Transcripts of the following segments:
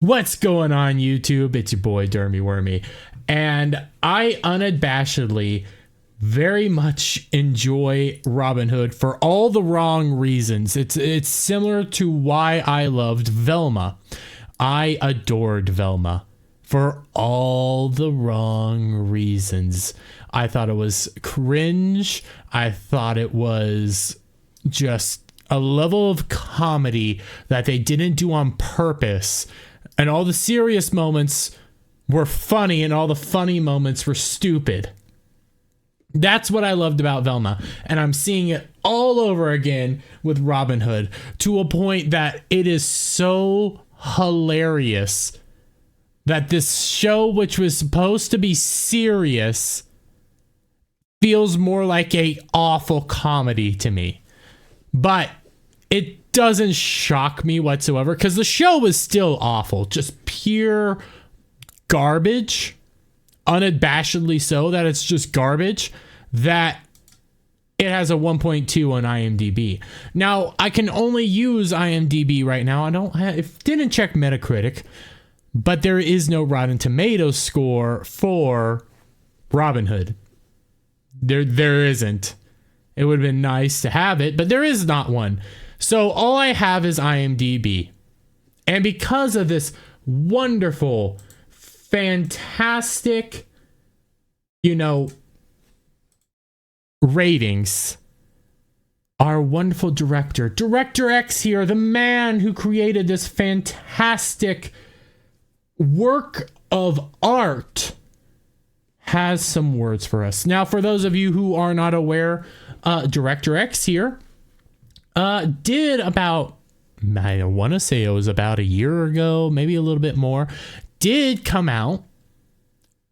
What's going on, YouTube? It's your boy Dermy Wormy, and I unabashedly very much enjoy Robin Hood for all the wrong reasons. It's similar to why I loved Velma. I adored Velma for all the wrong reasons. I thought it was cringe. I thought it was just a level of comedy that they didn't do on purpose. And all the serious moments were funny and all the funny moments were stupid. That's what I loved about Velma. And I'm seeing it all over again with Robin Hood to a point that it is so hilarious that this show, which was supposed to be serious, feels more like a awful comedy to me. But it doesn't shock me whatsoever because the show was still awful, just pure garbage, unabashedly so that it's just garbage, that it has a 1.2 on IMDb. Now, I can only use IMDb right now. Didn't check Metacritic, but there is no Rotten Tomatoes score for Robin Hood. There isn't. It would have been nice to have it, but there is not one. So all I have is IMDb. And because of this wonderful, fantastic, ratings, our wonderful Director X here, the man who created this fantastic work of art, has some words for us. Now, for those of you who are not aware, Director X here did about, I want to say it was about a year ago, maybe a little bit more, did come out.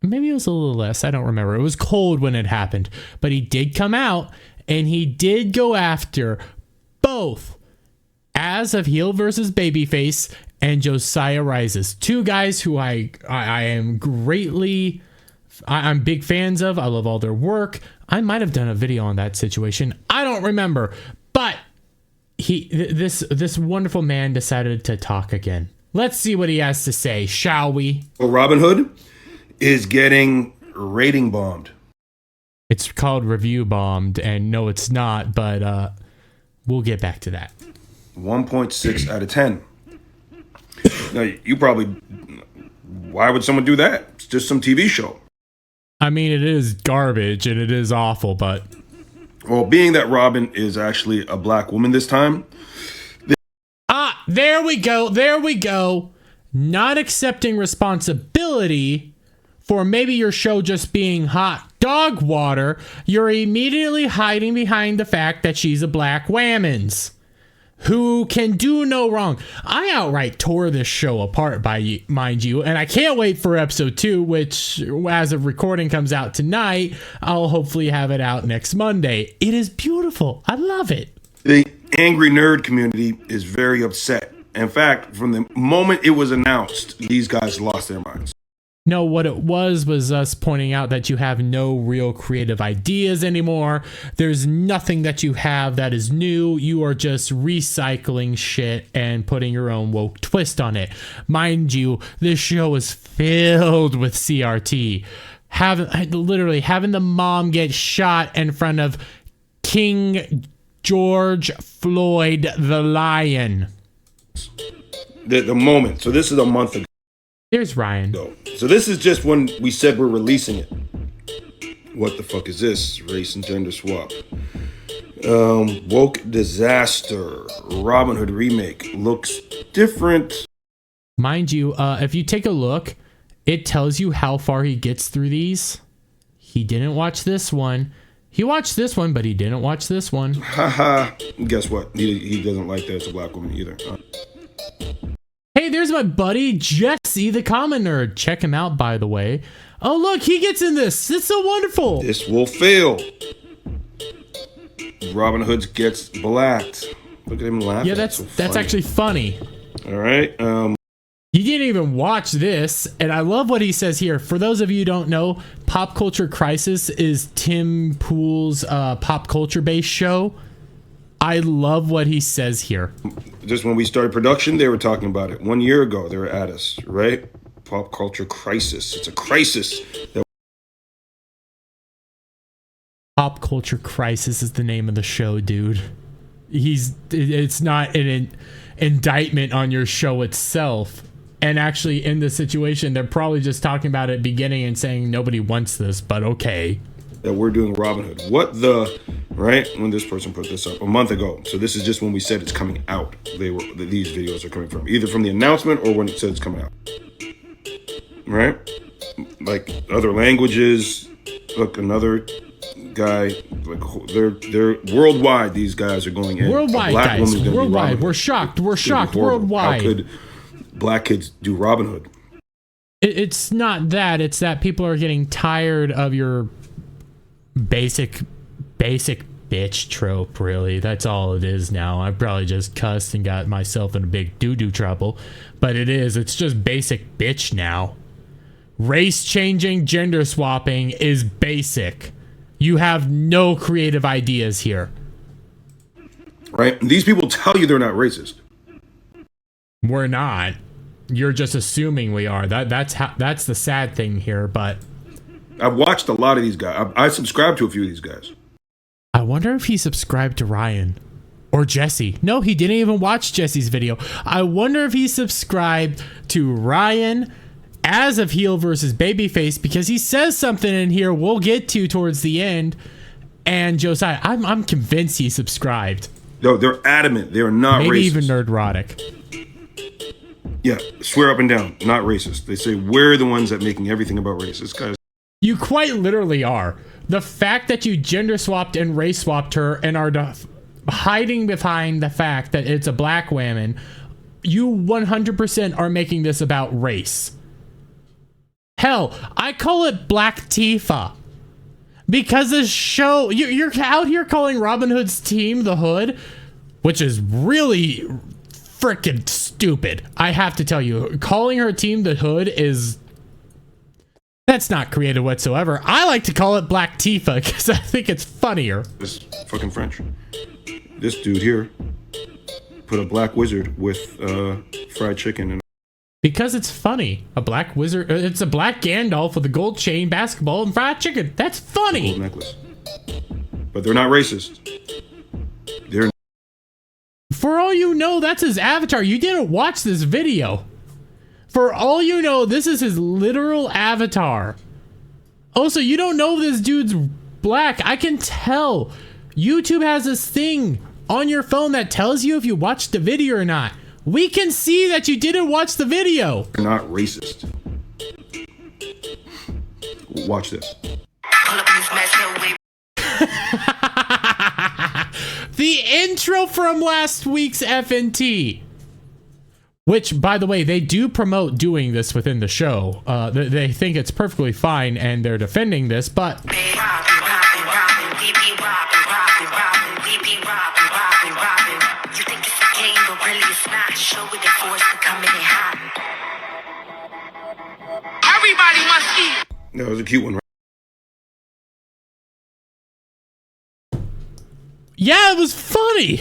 Maybe it was a little less. I don't remember. It was cold when it happened, but he did come out and he did go after both As of Heel versus Babyface and Josiah Rises, two guys who I am greatly, I'm big fans of. I love all their work. I might have done a video on that situation. I don't remember, but this wonderful man decided to talk again. Let's see what he has to say, shall we? Well, Robin Hood is getting rating bombed. It's called review bombed, and no, it's not, but we'll get back to that. 1.6 out of 10. Now, you probably, why would someone do that? It's just some TV show. I mean, it is garbage and it is awful, but... Well, being that Robin is actually a black woman this time... There we go. Not accepting responsibility for maybe your show just being hot dog water, you're immediately hiding behind the fact that she's a black whammons who can do no wrong. I outright tore this show apart, mind you, and I can't wait for episode 2, which, as of recording, comes out tonight. I'll hopefully have it out next Monday. It is beautiful. I love it. The angry nerd community is very upset. In fact, from the moment it was announced, these guys lost their minds. No, what it was us pointing out that you have no real creative ideas anymore. There's nothing that you have that is new. You are just recycling shit and putting your own woke twist on it. Mind you, this show is filled with CRT. Literally having the mom get shot in front of King George Floyd the Lion. The moment. So this is a month ago. There's Ryan. So this is just when we said we're releasing it. What the fuck is this? Race and gender swap. Woke disaster. Robin Hood remake looks different. Mind you, if you take a look, it tells you how far he gets through these. He didn't watch this one. He watched this one, but he didn't watch this one. Haha. Guess what? He doesn't like that as a black woman either. Hey, there's my buddy Jesse the Common Nerd. Check him out, by the way. Oh, look, he gets in this. It's so wonderful. This will fail. Robin Hood gets blacked. Look at him laughing. Yeah, that's actually funny. All right. You didn't even watch this, and I love what he says here. For those of you who don't know, Pop Culture Crisis is Tim Pool's pop culture based show. I love what he says here. Just when we started production, they were talking about it. 1 year ago, they were at us, right? Pop culture crisis. It's a crisis. Pop Culture Crisis is the name of the show, dude. It's not an indictment on your show itself. And actually, in this situation, they're probably just talking about it beginning and saying nobody wants this, but okay. That we're doing Robin Hood. What the, right? When this person put this up a month ago. So this is just when we said it's coming out. These videos are coming from either from the announcement or when it said it's coming out. Right? Like other languages. Look, another guy. Like they're worldwide. These guys are going in. Worldwide, guys. Worldwide. We're shocked. We're shocked. Worldwide. How could black kids do Robin Hood? It's not that. It's that people are getting tired of your basic bitch trope, really. That's all it is now. I probably just cussed and got myself in a big doo-doo trouble, but it's just basic bitch now. Race changing, gender swapping is basic. You have no creative ideas here. Right? These people tell you they're not racist. We're not. You're just assuming we are. That's the sad thing here, but I've watched a lot of these guys. I subscribe to a few of these guys. I wonder if he subscribed to Ryan or Jesse. No, he didn't even watch Jesse's video. I wonder if he subscribed to Ryan as of heel versus babyface, because he says something in here we'll get to towards the end. And Josiah, I'm convinced he subscribed. No, they're adamant. They're not Maybe racist. even nerdrotic. Yeah, swear up and down, not racist. They say we're the ones that making everything about racist, guys. You quite literally are. The fact that you gender swapped and race swapped her and are hiding behind the fact that it's a black woman, you 100% are making this about race. Hell, I call it Black Tifa. Because the show, you're out here calling Robin Hood's team the Hood, which is really freaking stupid. I have to tell you, calling her team the Hood that's not creative whatsoever. I like to call it Black Tifa because I think it's funnier. This fucking French. This dude here put a black wizard with fried chicken and because it's funny. A black wizard. It's a black Gandalf with a gold chain, basketball, and fried chicken. That's funny. gold necklace. But they're not racist. They're. For all you know, that's his avatar. You didn't watch this video. For all you know, this is his literal avatar. Also, you don't know this dude's black. I can tell. YouTube has this thing on your phone that tells you if you watched the video or not. We can see that you didn't watch the video. They're not racist. Watch this. The intro from last week's FNT. Which, by the way, they do promote doing this within the show. They think it's perfectly fine and they're defending this, but everybody must eat. That was a cute one, right? yeah, it was funny.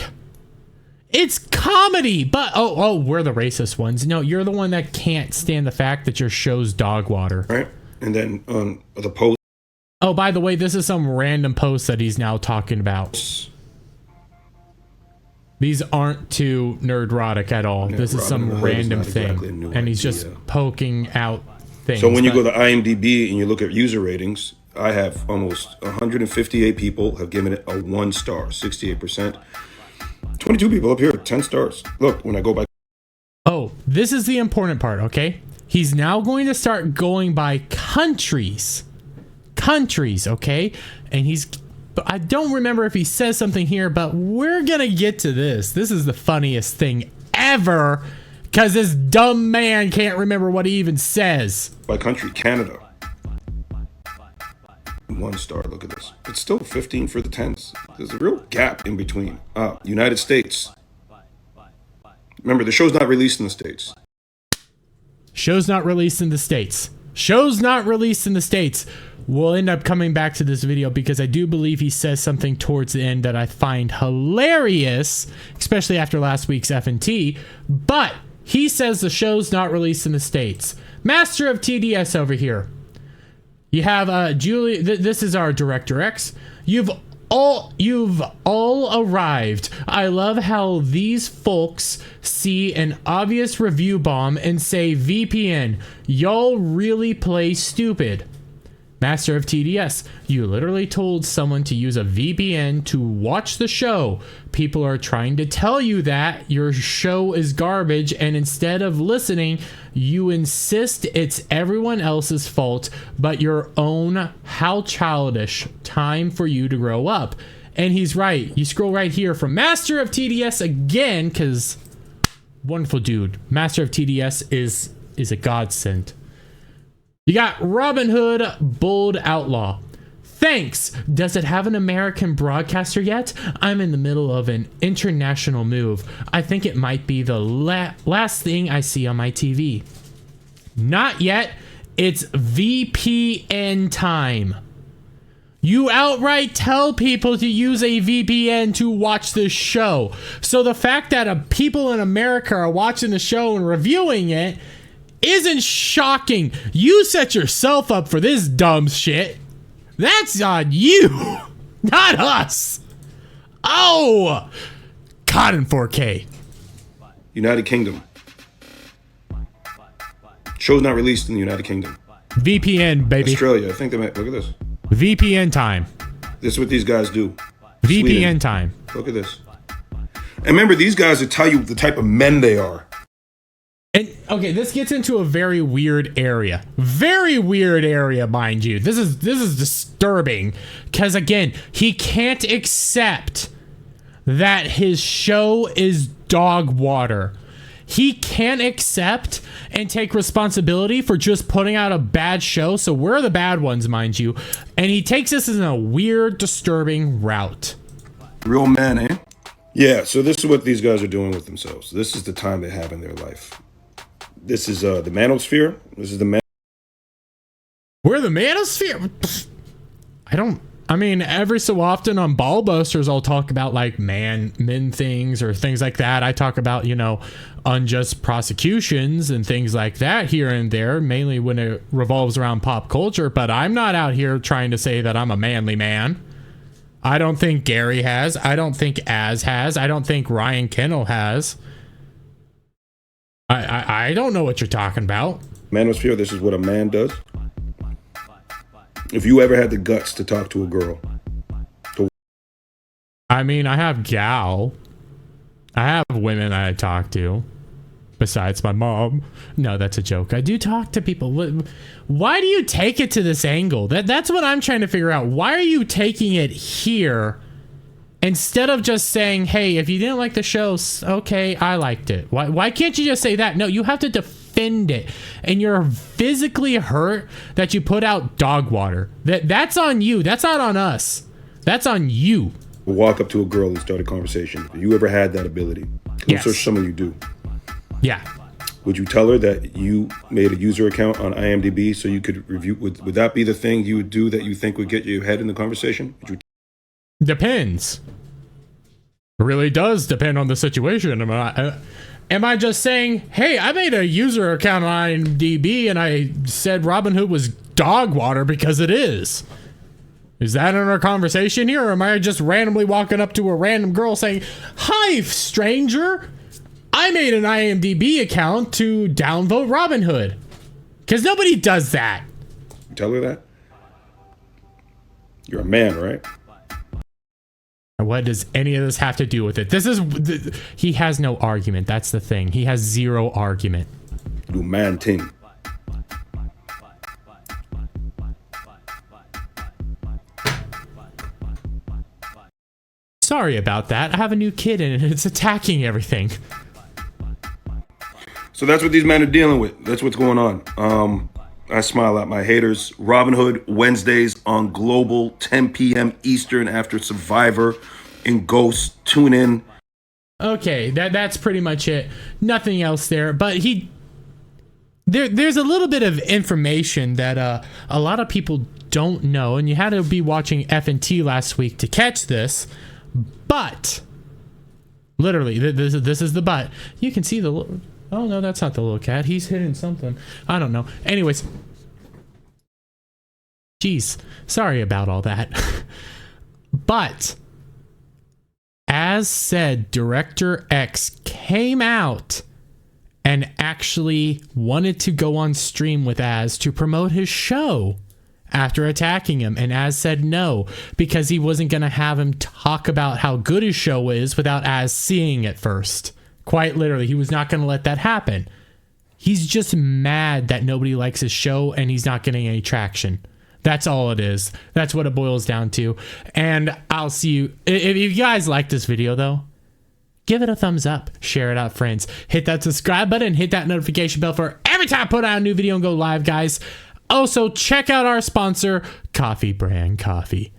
It's comedy, but oh, we're the racist ones. No, you're the one that can't stand the fact that your show's dog water. Right? And then on the post. Oh, by the way, this is some random post that he's now talking about. These aren't too nerdrotic at all. Yeah, this is Robin some Hood random is not thing. exactly a new And he's just idea. poking out things. So when you go to IMDb and you look at user ratings, I have almost 158 people have given it a 1 star, 68%. 22 people up here, 10 stars. Look, when I go back. Oh, this is the important part, okay? He's now going to start going by countries. Countries, okay? And I don't remember if he says something here, but we're gonna get to this. This is the funniest thing ever, because this dumb man can't remember what he even says. By country, Canada. 1 star, look at this. It's still 15 for the 10s. There's a real gap in between. United States. Remember, the show's not released in the States. Show's not released in the States. Show's not released in the States. we'll end up coming back to this video because I do believe he says something towards the end that I find hilarious, especially after last week's F&T. But he says the show's not released in the States. Master of TDS over here. You have Julie. This is our Director X. You've all arrived. I love how these folks see an obvious review bomb and say VPN. Y'all really play stupid. Master of TDS, you literally told someone to use a VPN to watch the show. People are trying to tell you that your show is garbage, and instead of listening, you insist it's everyone else's fault but your own. How childish. Time for you to grow up. And he's right. You scroll right here from Master of TDS again, because wonderful dude. Master of TDS is a godsend. You got Robyn Hood, Bold Outlaw. Thanks. Does it have an American broadcaster yet? I'm in the middle of an international move. I think it might be the last thing I see on my TV. Not yet. It's VPN time. You outright tell people to use a VPN to watch this show. So the fact that people in America are watching the show and reviewing it isn't shocking. You set yourself up for this dumb shit. That's on you, not us. Oh, caught in 4K. United Kingdom. Show's not released in the United Kingdom. VPN, baby. Australia. I think they might. Look at this. VPN time. This is what these guys do. VPN Sweden. time. Look at this. And remember, these guys will tell you the type of men they are. And okay, this gets into a very weird area. Very weird area, mind you. This is disturbing because again, he can't accept that his show is dog water. He can't accept and take responsibility for just putting out a bad show. So we're the bad ones, mind you. And he takes this in a weird, disturbing route. Real men, eh? Yeah, so this is what these guys are doing with themselves. This is the time they have in their life. This is the manosphere. This is the man. We're the manosphere? I mean, every so often on Ball Busters, I'll talk about like men things or things like that. I talk about, unjust prosecutions and things like that here and there, mainly when it revolves around pop culture. But I'm not out here trying to say that I'm a manly man. I don't think Gary has. I don't think Az has. I don't think Ryan Kennel has. I don't know what you're talking about. Manosphere, this is what a man does. If you ever had the guts to talk to a girl. I mean, I have gal. I have women that I talk to. Besides my mom. No, that's a joke. I do talk to people. Why do you take it to this angle? That's what I'm trying to figure out. Why are you taking it here? Instead of just saying, hey, if you didn't like the show, okay, I liked it. Why can't you just say that? No, you have to defend it. And you're physically hurt that you put out dog water. That's on you. That's not on us. That's on you. Walk up to a girl and start a conversation. Have you ever had that ability? Yes. I'm sure some of you do. Yeah. Would you tell her that you made a user account on IMDb so you could review? Would that be the thing you would do that you think would get you ahead in the conversation? Depends. It really does depend on the situation. Am I just saying, hey, I made a user account on IMDb and I said Robyn Hood was dog water because it is? Is that in our conversation here? Or am I just randomly walking up to a random girl saying, hi, stranger, I made an IMDb account to downvote Robyn Hood? Because nobody does that. You tell her that? You're a man, right? What does any of this have to do with it? He has no argument. That's the thing. He has zero argument. Do man thing. Sorry about that. I have a new kid and it's attacking everything. So that's what these men are dealing with. That's what's going on. I smile at my haters. Robyn Hood, Wednesdays on Global, 10 p.m. Eastern after Survivor and Ghost. Tune in. Okay, that's pretty much it. Nothing else there. But there's a little bit of information that a lot of people don't know, and you had to be watching F&T last week to catch this, but literally, this is the but. You can see the... Oh, no, that's not the little cat. He's hitting something. I don't know. Anyways. Jeez. Sorry about all that. But, as said, Director X came out and actually wanted to go on stream with Az to promote his show after attacking him. And Az said no, because he wasn't going to have him talk about how good his show is without Az seeing it first. Quite literally, he was not going to let that happen. He's just mad that nobody likes his show and he's not getting any traction. That's all it is. That's what it boils down to. And I'll see you. If you guys like this video, though, give it a thumbs up. Share it out, friends. Hit that subscribe button. Hit that notification bell for every time I put out a new video and go live, guys. Also, check out our sponsor, Coffee Brand Coffee.